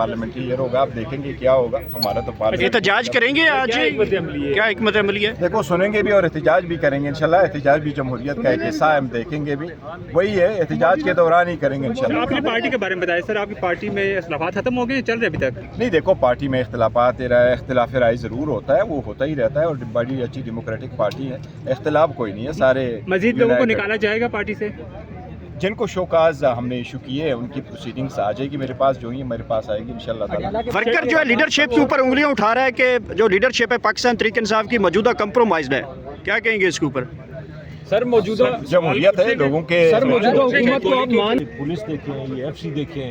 Parliamentary year होगा, आप देखेंगे क्या होगा। हमारा तो एहतजाज करेंगे आज, क्या हिकमत अमली है? देखो, सुनेंगे भी और एहतजाज भी करेंगे इंशाल्लाह। एहतजाज भी जमहूरियत का एक हिस्सा है, हम देखेंगे भी, वही है, एहतजाज के दौरान ही करेंगे इंशाल्लाह। आपकी पार्टी के बारे में बताइए सर, आपकी पार्टी में इख्तिलाफात खत्म हो गए, चल रहे अभी तक? नहीं, देखो, पार्टी में इख्तिलाफात रहा, इख्तिलाफ राय ज़रूर होता है, वो होता ही रहता है, और बड़ी अच्छी डेमोक्रेटिक पार्टी है, इख्तिलाफ कोई नहीं है, सारे मजीद लोगों को निकाला जाएगा पार्टी से? जिनको शोकाज हमने इशू किए हैं उनकी प्रोसीडिंग्स आ जाएगी मेरे पास, जो ही मेरे पास आएगी इंशाल्लाह ताला। वर्कर जो है लीडरशिप के ऊपर उंगलियां उठा रहा है कि जो लीडरशिप है पाकिस्तान तहरीक इंसाफ की मौजूदा कंप्रोमाइज्ड है, क्या कहेंगे इसके ऊपर? सर मौजूदा जमहूरियत है लोगों के, सर मौजूदा हुकूमत को आप मान पुलिस देखें, ये एफसी देखें,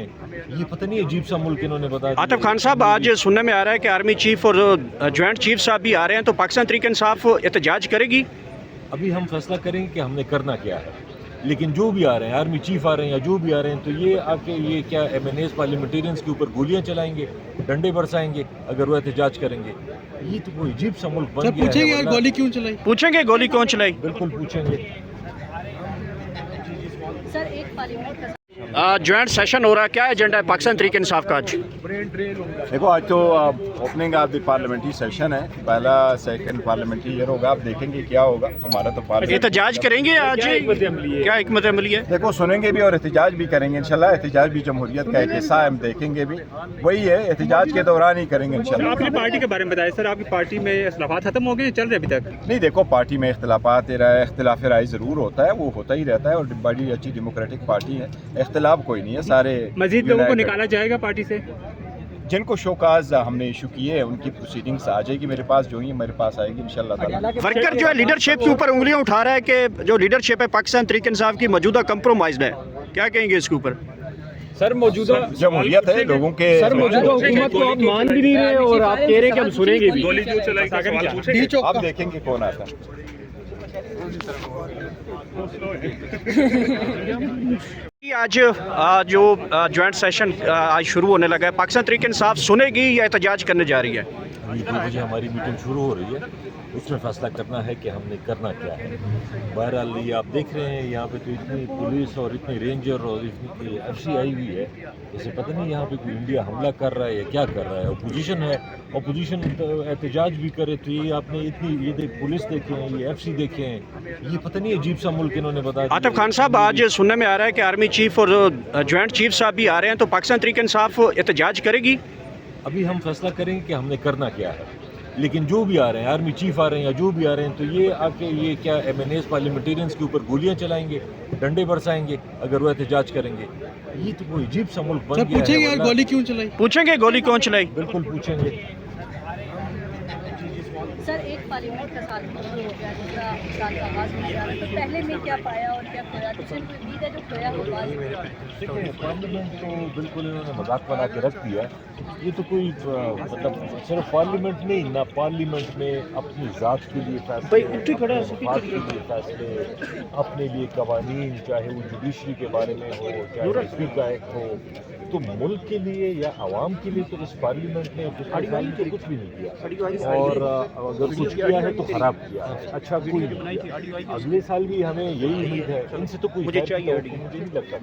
ये पता नहीं अजीब सा मुल्क इन्होंने बता दिया। आतिफ खान साहब, आज सुनने में आ रहा है कि आर्मी चीफ और ज्वाइंट चीफ साहब भी आ रहे हैं, तो पाकिस्तान तहरीक इंसाफ एहतजाज करेगी? अभी हम फैसला करेंगे कि हमने करना क्या है, लेकिन जो भी आ रहे हैं, आर्मी चीफ आ रहे हैं या जो भी आ रहे हैं, तो ये आके ये क्या MNAs पार्लियामेंटेरियंस के ऊपर गोलियां चलाएंगे, डंडे बरसाएंगे अगर वो एहतजाज करेंगे? ये तो कोई अजीब सा मुल्क बन गया है। पूछेंगे यार गोली क्यों चलाई? पूछेंगे गोली कौन चलाई? बिल्कुल पूछेंगे। सर, एक पार्लियामेंट का ज्वाइंट सेशन हो रहा है, क्या एजेंडा है पाकिस्तान तहरीक इंसाफ का आज? देखो, आज तो opening of the parliamentary session है, पहला सेकंड पार्लियामेंट्री ईयर होगा, आप देखेंगे क्या होगा। हमारा तो एहतजाज करेंगे आज, क्या हिकमत अमली है? देखो, सुनेंगे भी और एहतजाज भी करेंगे इंशाल्लाह। एहतजाज भी जमहूरियत का एक हिस्सा है, हम देखेंगे भी, वही है, एहतजाज के दौरान ही करेंगे इंशाल्लाह। आपकी पार्टी के बारे में बताइए सर, आपकी पार्टी में इख्तिलाफात खत्म हो गए, चल रहे अभी तक? नहीं, देखो, पार्टी में इख्तिलाफात रहा, इख्तिलाफ राय ज़रूर होता है, वो होता ही रहता है, और बड़ी अच्छी डेमोक्रेटिक पार्टी है, इख्तिलाफ कोई नहीं है, सारे मजीद लोगों को निकाला जाएगा पार्टी से? जिनको शोकाज हमने इशू किए हैं उनकी प्रोसीडिंग्स आ जाएगी मेरे पास, जो ही मेरे पास आएगी इंशाल्लाह ताला। वर्कर जो है लीडरशिप के ऊपर उंगलियां उठा रहा है कि जो लीडरशिप है पाकिस्तान तहरीक इंसाफ की मौजूदा कंप्रोमाइज्ड है, क्या कहेंगे इसके ऊपर? सर मौजूदा जमहूरियत है लोगों के, सर मौजूदा हुकूमत को आप मान भी नहीं रहे और आप कह रहे हैं कि हम सुनेंगे भी। गोली क्यों चलाई? आप देखेंगे कौन आता है। आज जो ज्वाइंट सेशन आज शुरू होने लगा है, पाकिस्तान तहरीक इंसाफ सुनेगी या एहतजाज करने जा रही है? अभी 2 बजे हमारी मीटिंग शुरू हो रही है, उसमें फैसला करना है कि हमने करना क्या है। बहरहाल ये आप देख रहे हैं, यहाँ पे तो इतनी पुलिस और इतनी रेंजर और इतनी एफसी आई हुई है, जैसे पता नहीं यहाँ पे कोई इंडिया हमला कर रहा है या क्या कर रहा है। अपोजिशन है, अपोजिशन एहतजाज भी करे, तो ये आपने इतनी ये पुलिस देखें, ये एफसी देखें, ये पता नहीं अजीब सा मुल्क इन्होंने बता दिया। आतिफ खान साहब, आज सुनने में आ रहा है कि आर्मी चीफ और ज्वाइंट चीफ साहब भी आ रहे हैं, तो पाकिस्तान तहरीक इंसाफ एहतजाज करेगी? अभी हम फैसला करेंगे कि हमने करना क्या है, लेकिन जो भी आ रहे हैं, आर्मी चीफ आ रहे हैं या जो भी आ रहे हैं, तो ये आके ये क्या MNAs पार्लियामेंटेरियंस के ऊपर गोलियां चलाएंगे, डंडे बरसाएंगे अगर वो एहतजाज करेंगे? ये तो कोई अजीब सा मुल्क बन गया है। पूछेंगे यार गोली क्यों चलाई? पूछेंगे गोली कौन चलाई? बिल्कुल पूछेंगे। सर, एक पार्लियामेंट का साल शुरू हो गया, दूसरा साल का आगाज होने जा रहा है, तो पहले में क्या पाया और क्या खोया? तो सिर्फ उम्मीद है जो खोया होगा। देखिए, पार्लियामेंट तो बिल्कुल इन्होंने मजाक बना के रख दिया। ये तो कोई मतलब सिर्फ पार्लियामेंट नहीं ना, पार्लियामेंट में अपनी ज़ात के लिए फैसले, मफाद के लिए फैसले, अपने लिए कवानीन, चाहे वो जुडिशरी के बारे में हो, चाहे स्पीकर का एक्ट हो, तो मुल्क के लिए या आवाम के लिए तो इस पार्लियामेंट ने कुछ भी नहीं किया, और अगर कुछ किया है तो खराब किया, अच्छा कोई नहीं किया। अगले साल भी हमें यही उम्मीद है, इनसे तो कोई मुझे नहीं लगता।